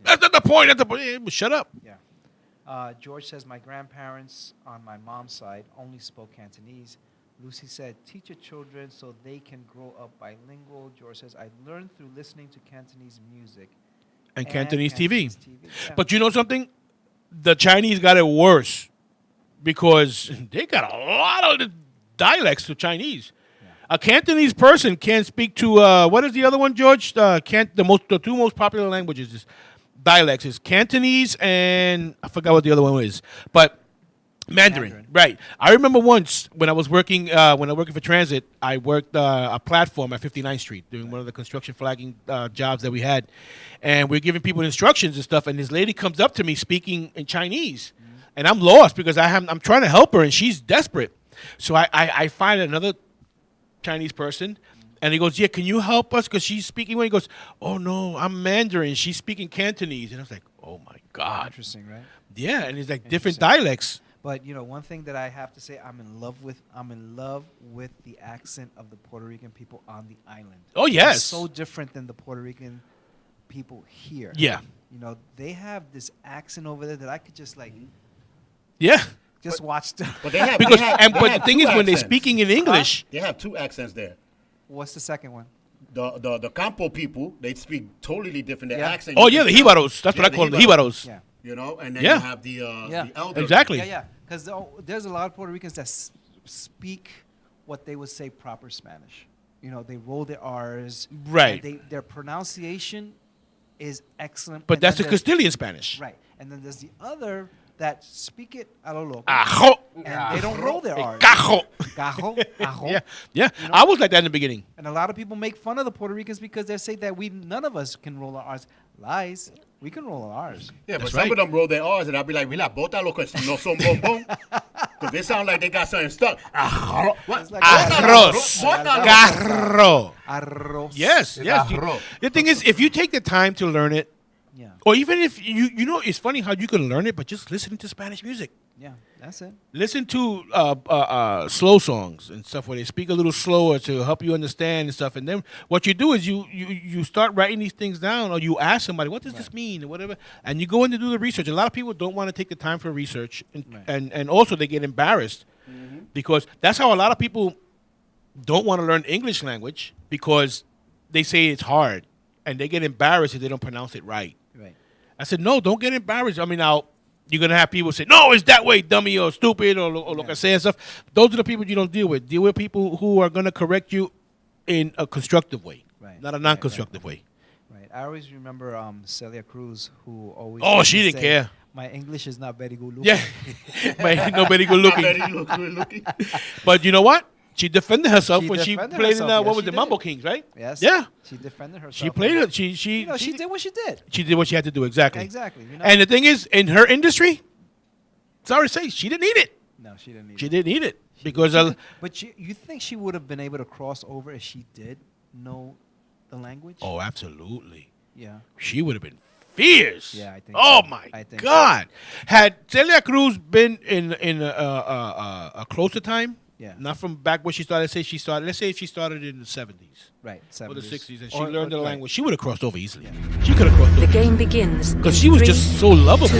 That's not the point. That's the point. Yeah, well, shut up. Yeah. George says, my grandparents on my mom's side only spoke Cantonese. Lucy said, teach your children so they can grow up bilingual. George says, I learned through listening to Cantonese music. And Cantonese TV. Yeah. But you know something? The Chinese got it worse because they got a lot of the dialects to Chinese. Yeah. A Cantonese person can't speak to what is the other one, George? The two most popular languages is dialects is Cantonese and I forgot what the other one is, but Mandarin. Right. I remember once when I was working for transit, I worked a platform at 59th Street doing one of the construction flagging jobs that we had, and we're giving people instructions and stuff. And this lady comes up to me speaking in Chinese, and I'm lost because I'm trying to help her and she's desperate. So I find another Chinese person. And he goes, yeah, can you help us? Because she's speaking. He goes, oh, no, I'm Mandarin. She's speaking Cantonese. And I was like, oh, my God. Interesting, right? Yeah, and it's like different Interesting. dialects. But you know, one thing that I have to say, I'm in love with the accent of the Puerto Rican people on the island. Oh, yes. It's so different than the Puerto Rican people here. Yeah. You know, they have this accent over there that I could just like Yeah. just watch. But they have, Because they have, and they but have the thing two is when they're accents. speaking in English, They have two accents there. What's the second one? The Campo people, they speak totally different. Their Yeah. accent. oh you yeah, can the tell. jibaros. That's what Yeah, I call them, the jibaros. jibaros. Yeah. You know, and then Yeah. you have the elder. Exactly. Yeah, yeah. Because there's a lot of Puerto Ricans that speak what they would say proper Spanish. You know, they roll their R's. Right. And their pronunciation is excellent. But And that's then the there's- Castilian Spanish. Right. And then there's the other that speak it a lo loco. Ajo. And they don't roll their R's. Cajo. Gajo, ajo. Yeah. Yeah. You know? I was like that in the beginning. And a lot of people make fun of the Puerto Ricans because they say that none of us can roll our R's. Lies. We can roll our R's. Yeah, but That's some right. of them roll their R's, and I'll be like, "Mira, bota lo que no son bombón," because they sound like they got something stuck. What? It's like Arroz. Bota lo- Carro. Arroz. Yes. Yes. Arroz. The thing is, if you take the time to learn it, Yeah. or even if you know, it's funny how you can learn it, but just listening to Spanish music. Yeah. That's it. Listen to slow songs and stuff where they speak a little slower to help you understand and stuff. And then what you do is you start writing these things down, or you ask somebody, what does this mean, or whatever, and you go in to do the research. A lot of people don't want to take the time for research, and also they get embarrassed because that's how a lot of people don't want to learn English language because they say it's hard, and they get embarrassed if they don't pronounce it right. Right. I said, no, don't get embarrassed. I mean, now, you're going to have people say, no, it's that way, dummy, or stupid, or lo que sea and stuff. Those are the people you don't deal with. Deal with people who are going to correct you in a constructive way, Right. not a non-constructive way. Right. I always remember Celia Cruz, who always. Oh, used she to didn't say, care. My English is not very good looking. Yeah. Man, nobody good looking. Very good looking. But you know what? She defended herself She when she defended played in herself, what yes, was she it, did. Mambo Kings, right? Yes. Yeah. She defended herself. She played it. She She did what she did. She did what she had to do, exactly. Exactly. And the thing is, in her industry, sorry to say, she didn't need it. No, she didn't need She it. didn't need it because But you think she would have been able to cross over if she did know the language? oh, absolutely, Yeah. she would have been fierce. Yeah, I think Oh so. my I think God, had Celia Cruz been in a closer time, Yeah. not from back where she started. Let's say she started in the 70s Right. or the 70s. 60s, and she Or- learned the right. language. She would have crossed over easily. Yeah. She could have crossed The over game begins. because in she was 3, just so lovable. 2,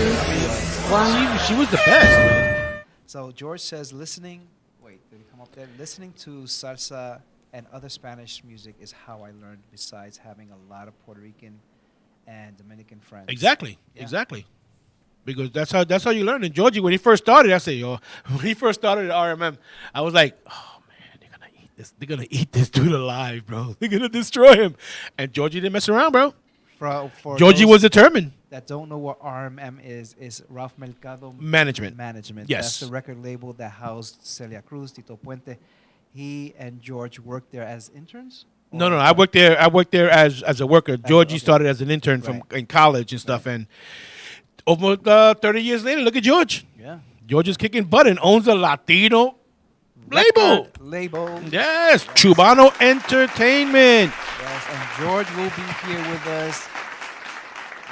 1. She was the best. Man. So George says listening. Wait, did it come up there? Listening to salsa and other Spanish music is how I learned. Besides having a lot of Puerto Rican and Dominican friends. Exactly, Yeah. exactly. Because that's how you learn. And Georgie, when he first started, I say, yo, when he first started at RMM, I was like, oh man, they're gonna eat this. They're gonna eat this dude alive, bro. They're gonna destroy him. And Georgie didn't mess around, bro. For Georgie those was determined. that don't know what RMM is Ralph Mercado Management. Management. Yes. That's the record label that housed Celia Cruz, Tito Puente. He and George worked there as interns? No, Or- I worked there as a worker. Georgie okay. started as an intern from in college and stuff. And almost 30 years later, look at George. Yeah. George is kicking butt and owns a Latino label. Record label. Yes, Chubano Entertainment. Yes, and George will be here with us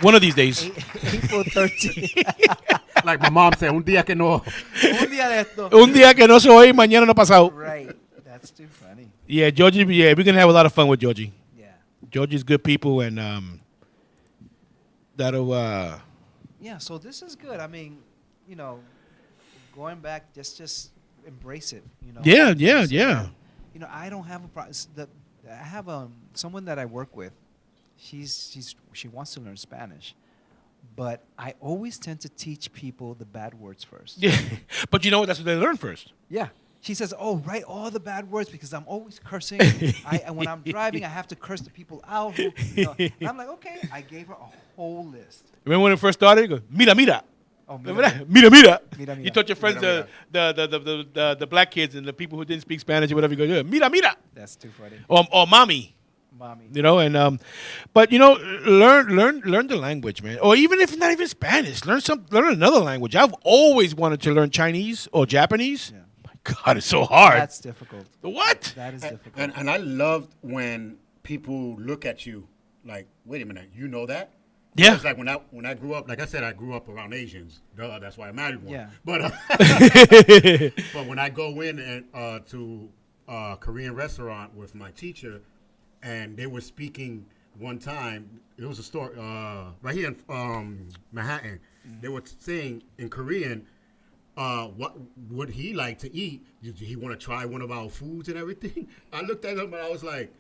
One of these days. April 13th. Like my mom said, un día que no. Un día de esto. Un día que no se hoy, mañana no pasado. Right. That's too funny. Yeah, Georgie. Yeah, we're gonna have a lot of fun with Georgie. Yeah. Georgie's good people, and that'll. Yeah, so this is good. I mean, you know, going back, just embrace it. You know. Yeah, Embrace it. yeah. You know, I don't have a problem. I have someone that I work with. She wants to learn Spanish, but I always tend to teach people the bad words first. Yeah, but you know what? That's what they learn first. Yeah. She says, "Oh, write all the bad words because I'm always cursing. And when I'm driving, I have to curse the people out." And I'm like, "Okay." I gave her a whole list. Remember when it first started? You go, mira, mira. Oh, Remember that? Mira, mira. Mira, You mira. taught your friends Mira, the black kids and the people who didn't speak Spanish or whatever. You go, yeah, mira, mira. That's too funny, Or mommy. mommy. You know, and but you know, learn the language, man. Or even if it's not even Spanish, learn another language. I've always wanted to learn Chinese or Japanese. Yeah. My God, it's so hard. That's difficult. What? That is difficult. And I loved when people look at you like, wait a minute, you know that? Yeah. It's like when I grew up, like I said, I grew up around Asians. Duh, that's why I married one. Yeah. But but when I go in and to a Korean restaurant with my teacher, and they were speaking one time, it was a store right here in Manhattan. They were saying in Korean, what would he like to eat? Did he want to try one of our foods and everything? I looked at him and I was like,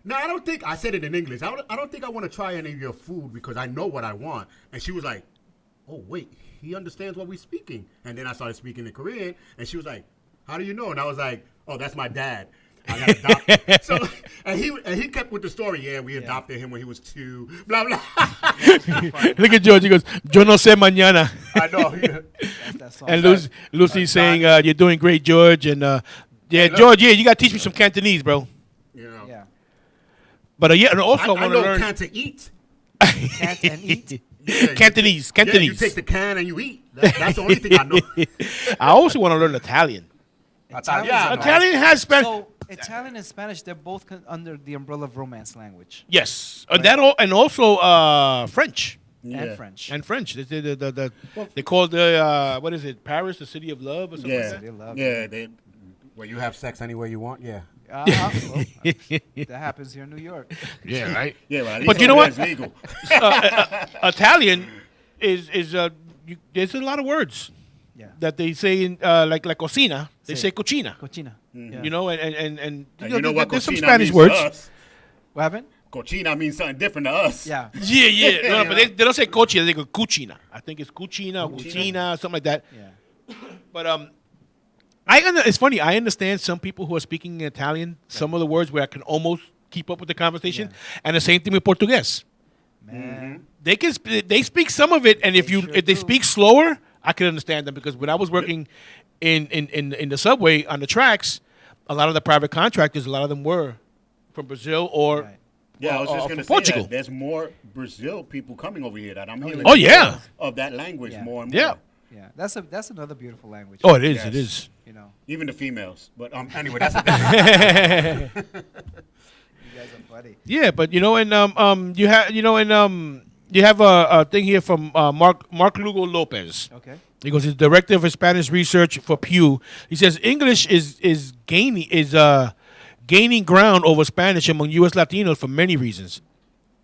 no, I don't think, I said it in English, I don't think I want to try any of your food because I know what I want. And she was like, oh, wait, he understands what we're speaking. And then I started speaking in Korean, and she was like, how do you know? And I was like, oh, that's my dad. I got adopted. So, and he kept with the story. Yeah, we adopted him when he was 2. Blah blah. Look at George. He goes, "Yo no sé mañana." I know. That song. And Lucy's saying, "You're doing great, George." And yeah, look. George, yeah, you got to teach me some Cantonese, bro. You know. Yeah. But yeah, and also I I want to know learn can to eat. Can't and eat. Yeah, Cantonese. Yeah, Cantonese. you take the can and you eat. That's the only thing I know. I also want to learn Italian. Italiano. Italian has Spanish. So Italian and Spanish, they're both under the umbrella of Romance language Yes, and also French. and French. And French. They call the what is it? Paris, the city of love, or something Yeah, like that. They love yeah. Where you have sex anywhere you want. Yeah. Well, that happens here in New York. Yeah, right. Yeah, but, at But least you know over what? there it's legal. Italian is there's a lot of words Yeah. that they say in like cocina. They Sí. say cochina. Cochina. Yeah. You know, and And you know what there's some cochina Spanish means words. to us? What happened? Cochina means something different to us. Yeah. Yeah. No, but they don't say cochina. They go cucina. I think it's cucina, cucina, something like that. Yeah. But it's funny. I understand some people who are speaking Italian. Some of the words where I can almost keep up with the conversation, and the same thing with Portuguese. Man. They speak some of it, and if They sure they do. speak slower, I can understand them because when I was working in the subway on the tracks, a lot of the private contractors, a lot of them were from Brazil or Right. Yeah, I was just from going to say Portugal. that there's more Brazil people coming over here that I'm hearing. Oh, yeah. Of that language Yeah. more and more. Yeah. Yeah, that's another beautiful language. Oh, it is. It Yes. is. You know, Even the females. But anyway, that's a you guys are funny. Yeah, but you know, and you have a thing here from Mark Lugo Lopez. Okay. He goes, he's director of Spanish research for Pew. He says English is gaining ground over Spanish among U.S. Latinos for many reasons.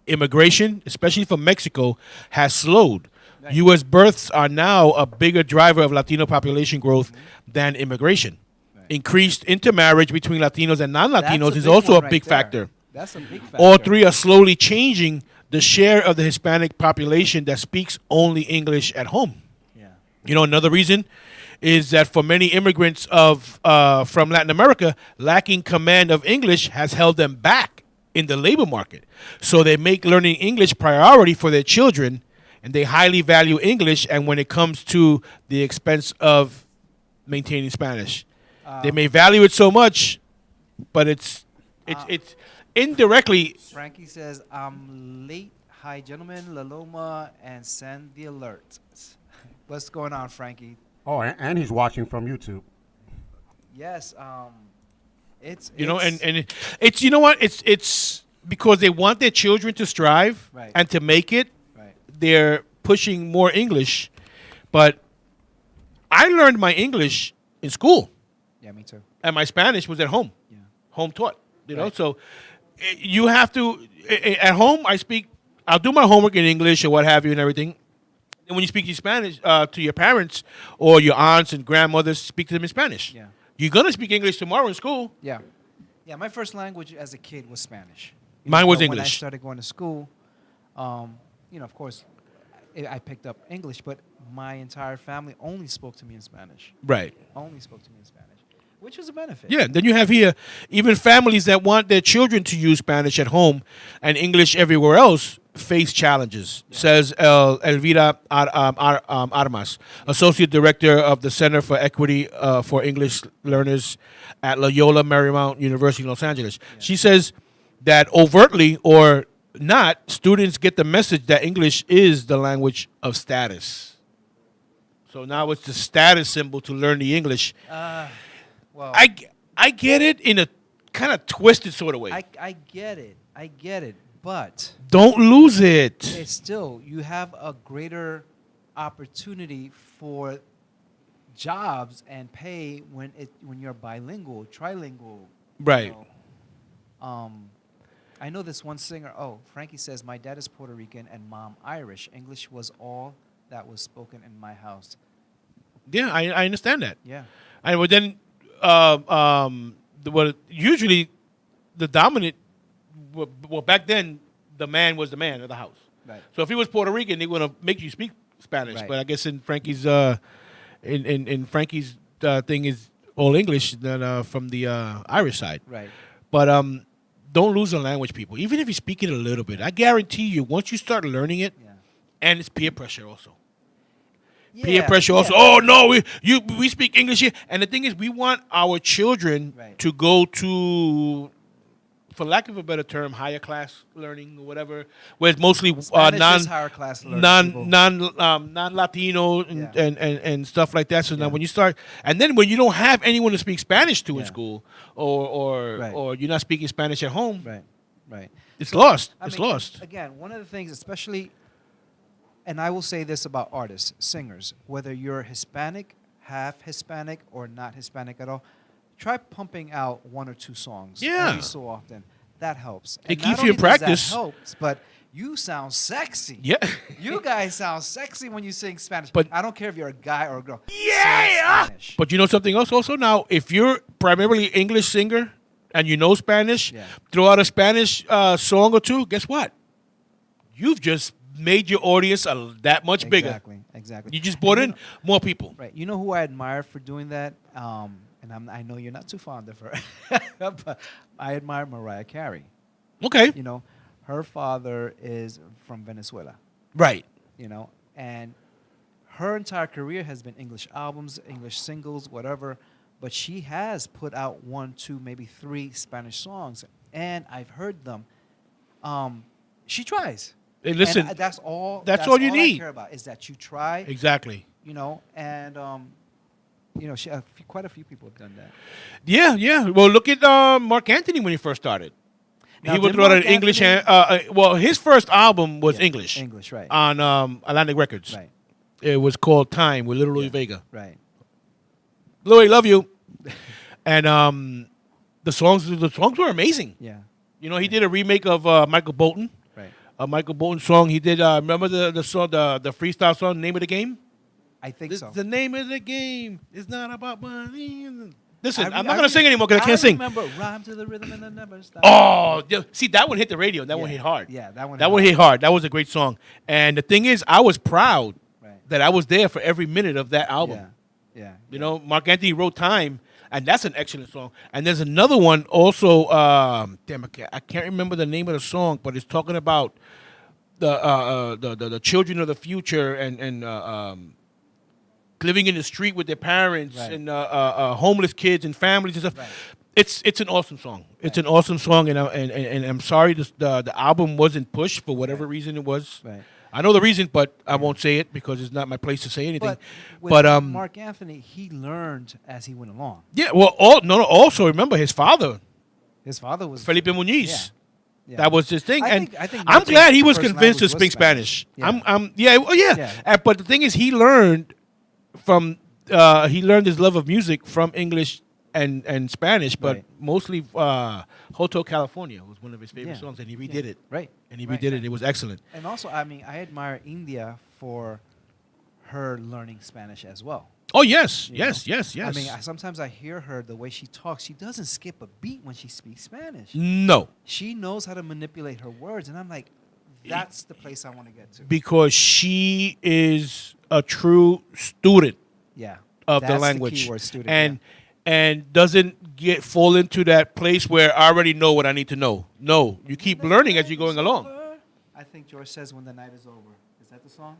Immigration, especially from Mexico, has slowed. Right. U.S. births are now a bigger driver of Latino population growth than immigration. Right. Increased intermarriage between Latinos and That's non-Latinos a is big also one a right big there. factor. That's a big factor. All three are slowly changing the share of the Hispanic population that speaks only English at home. Yeah. You know, another reason is that for many immigrants from Latin America, lacking command of English has held them back in the labor market. So they make learning English priority for their children, and they highly value English, and when it comes to the expense of maintaining Spanish. They may value it so much, but it's indirectly. Frankie says, I'm late. Hi, gentlemen, La Loma, and send the alert. What's going on, Frankie? Oh, and he's watching from YouTube. Yes, it's You know, it's- and it's you know what, it's because they want their children to strive Right. and to make it. right. They're pushing more English, but I learned my English in school, Yeah, me too. and my Spanish was at home, Yeah. home taught. You know, Right. so you have to at home. I'll do my homework in English or what have you and everything. And when you speak to Spanish to your parents or your aunts and grandmothers, speak to them in Spanish. Yeah. You're gonna speak English tomorrow in school. Yeah. Yeah, my first language as a kid was Spanish. Mine was but When I English. started going to school, of course, I picked up English, but my entire family only spoke to me in Spanish. Right. Only spoke to me in Spanish, which was a benefit. Yeah, then you have here even families that want their children to use Spanish at home and English everywhere else face challenges, says Elvira Armas, Associate Director of the Center for Equity for English Learners at Loyola Marymount University in Los Angeles. She says that overtly or not, students get the message that English is the language of status. So now it's the status symbol to learn the English. Well, I get it in a kind of twisted sort of way. I get it. I get it. But Don't lose it. it's still, you have a greater opportunity for jobs and pay when you're bilingual, trilingual. Right. You know. I know this one singer. Oh, Frankie says, my dad is Puerto Rican and mom Irish. English was all that was spoken in my house. Yeah, I understand that. Yeah. And but then, usually the dominant, well, back then, the man was the man of the house. Right. So if he was Puerto Rican, they were going to make you speak Spanish. Right. But I guess in Frankie's, in Frankie's thing is all English than from the Irish side. Right. But don't lose the language, people. Even if you speak it a little bit, I guarantee you, once you start learning it, Yeah. and it's peer pressure also. Yeah, Peer pressure also. yeah. Oh no, we speak English here, and the thing is, we want our children Right. to go to, for lack of a better term, higher class learning or whatever, where it's mostly Spanish is higher class learning, people. non Latino Yeah. and stuff like that. So now Yeah. when you start, and then when you don't have anyone to speak Spanish to in Yeah. school, or Right. or you're not speaking Spanish at home, Right. Right. it's lost. I It's mean, lost. Again, one of the things, especially, and I will say this about artists, singers, whether you're Hispanic, half Hispanic, or not Hispanic at all, try pumping out one or two songs Yeah. every so often. That helps. It And keeps not you in only does practice. That helps, but you sound sexy. Yeah. You guys sound sexy when you sing Spanish. But- I don't care if you're a guy or a girl. Yeah. Sing Spanish. But you know something else also now? If you're primarily English singer and you know Spanish, Yeah. throw out a Spanish song or two, guess what? You've just made your audience that much bigger. Exactly. You just brought And in more people. Right. You know who I admire for doing that? And I know you're not too fond of her, but I admire Mariah Carey. Okay. You know, her father is from Venezuela, Right. you know, and her entire career has been English albums, English singles, whatever. but she has put out 1, 2, maybe 3 Spanish songs, and I've heard them. She tries. Hey, listen, And that's all. that's all you I need. care about is that you try. Exactly. You know, and quite a few people have done that. Yeah, yeah. Well, look at Mark Anthony when he first started. Now, He would did throw out Mark an English. Anthony- Well, his first album was Yeah, English. English, right? On Atlantic Records. Right, It was called Time with Little Louis Yeah. Vega. right. Louis, love you. And the songs were amazing. Yeah, You know, he did a remake of Michael Bolton, right. a Michael Bolton song. He did. Remember the song, the freestyle song, Name of the Game. I think so. The name of the game is not about money. Listen, I I'm re- not I gonna re- sing anymore because I can't I sing. remember rhyme to the rhythm and then never stop. Oh, see, that one hit the radio. That one Yeah. hit hard. Yeah, that one. That one hit hard. That was a great song. And the thing is, I was proud Right. that I was there for every minute of that album. Yeah, yeah. You know, Mark Anthony wrote Time, and that's an excellent song. And there's another one also. I can't remember the name of the song, but it's talking about the children of the future and living in the street with their parents Right. and homeless kids and families and stuff. Right. It's an awesome song. It's an awesome song, and I'm sorry the album wasn't pushed for whatever reason it was. Right. I know the reason, but I won't say it because it's not my place to say anything. But with But Mark Anthony, he learned as he went along. yeah, well, also remember his father, His father was Felipe Muniz. Yeah. Yeah. That was his thing, I and think I'm Martin's glad he was first convinced to language was speak Spanish. Spanish. Yeah, well, yeah. Yeah. But the thing is, he learned from he learned his love of music from English and Spanish, but Right. mostly Hotel California was one of his favorite Yeah. songs, and he Yeah. redid it. Right. And he Right, redid right. it. It was excellent. And also, I mean, I admire India for her learning Spanish as well. Oh yes, you yes, know? yes, yes. I mean, sometimes I hear her the way she talks. She doesn't skip a beat when she speaks Spanish. No, She knows how to manipulate her words, and I'm like, that's the place I want to get to. because she is a true student Yeah. of That's the language, The keyword, student, and doesn't fall into that place where I already know what I need to know. No, you keep learning as you're going along. I think George says "When the Night Is Over." Is that the song?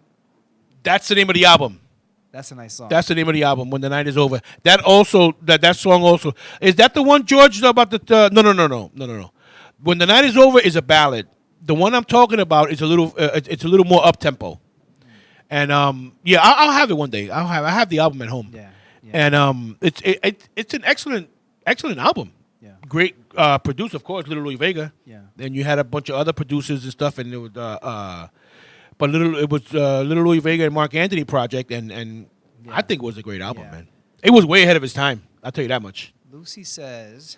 That's the name of the album. That's a nice song. That's the name of the album. When the Night Is Over. That also that song also is that the one George about the no. When the Night Is Over is a ballad. The one I'm talking about is a little it's a little more up tempo. And yeah, I'll have it one day. I have the album at home. Yeah. Yeah. And it's an excellent album. yeah. Great producer, of course, Little Louis Vega. Yeah. Then you had a bunch of other producers and stuff, and it was but Little Louis Vega and Mark Anthony project, and Yeah. I think it was a great album, Yeah. man. It was way ahead of its time. I'll tell you that much. Lucy says,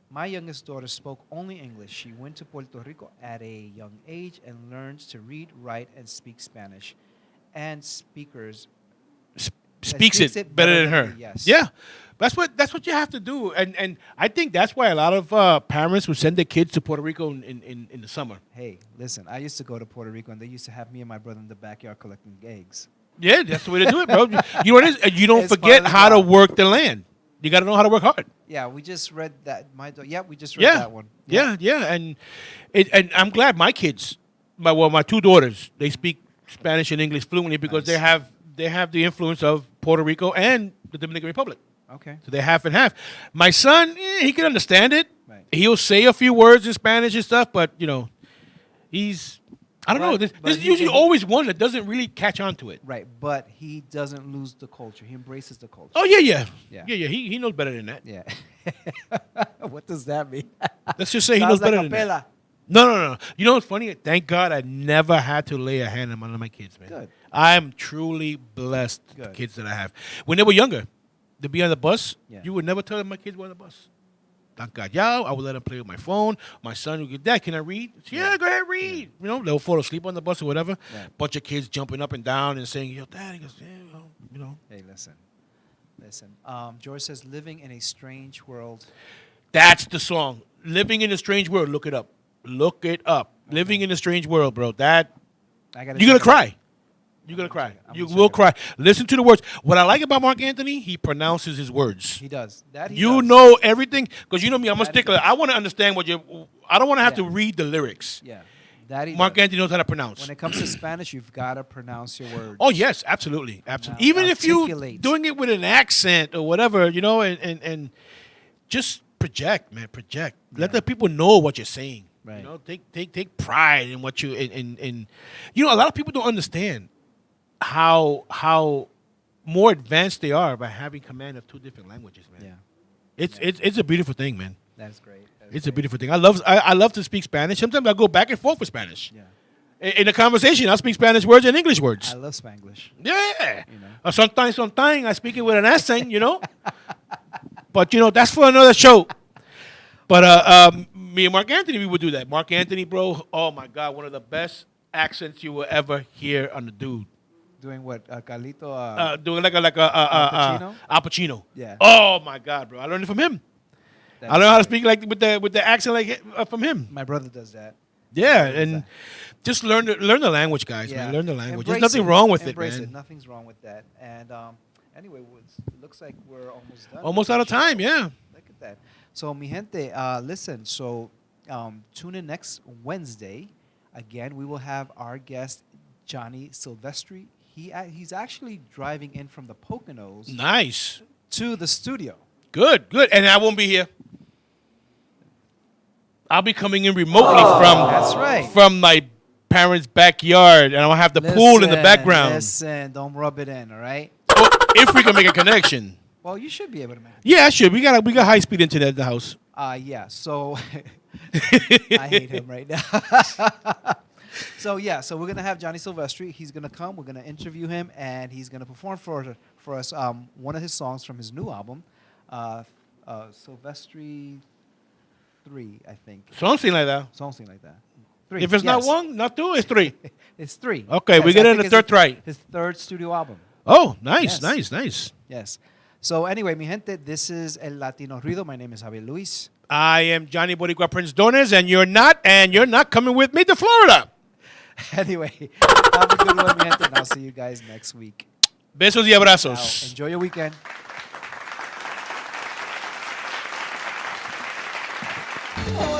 my youngest daughter spoke only English. She went to Puerto Rico at a young age and learned to read, write, and speak Spanish. And speakers Speaks it better than her. me, yes. Yeah, that's what you have to do, and I think that's why a lot of parents would send their kids to Puerto Rico in the summer. Hey, listen, I used to go to Puerto Rico, and they used to have me and my brother in the backyard collecting eggs. Yeah, that's the way to do it, bro. You know what it is? You don't It's forget part of the how to job. work the land. You got to know how to work hard. Yeah, we just read that. We just read Yeah, that one. yeah, and I'm glad my kids, my two daughters, they speak Spanish and English fluently because Nice. they have the influence of Puerto Rico and the Dominican Republic. Okay. So they're half and half. My son, he can understand it. Right. He'll say a few words in Spanish and stuff, but I don't know. But There's he- usually always one that doesn't really catch on to it. Right, but he doesn't lose the culture. He embraces the culture. Oh yeah. Yeah. He knows better than that. Yeah. What does that mean? Let's just say he knows Sounds like better a than that. pela. No. You know what's funny? Thank God I never had to lay a hand on one of my kids, man. Good. I'm truly blessed with the Good. kids that I have. When they were younger, to be on the bus, Yeah. you would never tell them my kids were on the bus. Thank God. Yeah, I would let them play with my phone. My son would go, Dad, can I read? Yeah, go ahead, read. You know, they'll fall asleep on the bus or whatever. Right. Bunch of kids jumping up and down and saying, Yo, Dad. He goes, yeah, well, you know. Hey, listen. George says, living in a strange world. That's the song. Living in a Strange World. Look it up. Look it up. Living in a Strange World, bro. That I gotta you're gonna check it out. cry. You're gonna cry. check it. I'm You gonna will check it cry. Listen to the words. What I like about Mark Anthony, he pronounces his words. He does. That he You does. know everything because you know me. I'm a That he stickler. does. I want to understand what you. I don't want to have to Yeah. read the lyrics. Yeah. That he Mark does. Anthony knows how to pronounce. When it comes to Spanish, you've got to pronounce your words. Oh yes, absolutely, absolutely. Now, Even if you articulate. doing it with an accent or whatever, you know, and just project, man, project. Let the people know what you're saying. Right. You know, take pride in what you in. You know, a lot of people don't understand how more advanced they are by having command of two different languages, man. Yeah, It's a beautiful thing, man. that's great. It's a beautiful thing. I love to speak Spanish. Sometimes I go back and forth with Spanish. Yeah, In a conversation, I'll speak Spanish words and English words. I love Spanglish. Yeah. You know. Sometimes I speak it with an accent, you know. But you know, that's for another show. But me and Mark Anthony, we would do that. Mark Anthony, bro. Oh my God, one of the best accents you will ever hear on the dude. Doing what? Carlito? Doing like a Pacino? Al Pacino. Yeah. Oh my God, bro. I learned it from him. That I is learned how to great. speak like with the accent like from him. My brother does that. Yeah, and just learn the language, guys. Yeah. Man, learn the language. Embrace There's nothing it. wrong with Embrace it, man. Nothing's wrong with that. And anyway, it looks like we're almost done. Almost with out the of time. show. Yeah. Look at that. So, mi gente, listen. So, tune in next Wednesday. Again, we will have our guest Johnny Silvestri. He's actually driving in from the Poconos Nice. to the studio. Good. And I won't be here. I'll be coming in remotely That's right. from my parents' backyard, and I'll have the pool in the background. Listen, don't rub it in, all right? Oh, if we can make a connection. Well, you should be able to make it. Yeah, sure. We got high speed internet at the house. Yeah, so I hate him right now. So we're gonna have Johnny Silvestri. He's gonna come. We're gonna interview him, and he's gonna perform for us one of his songs from his new album, Silvestri 3, I think. Something like that. Something like that. 3. If it's not yes. one, not two, it's three. It's 3. Okay, we Yes, get I it in think the it's third try. His third studio album. Oh, nice, Yes. nice. Yes. So anyway, mi gente, this is El Latino Ruido. My name is Javier Luis. I am Johnny Boricua Prince Dones, and you're not coming with me to Florida. Anyway, have a good one, mi gente, and I'll see you guys next week. Besos y Now, abrazos. enjoy your weekend. Oh.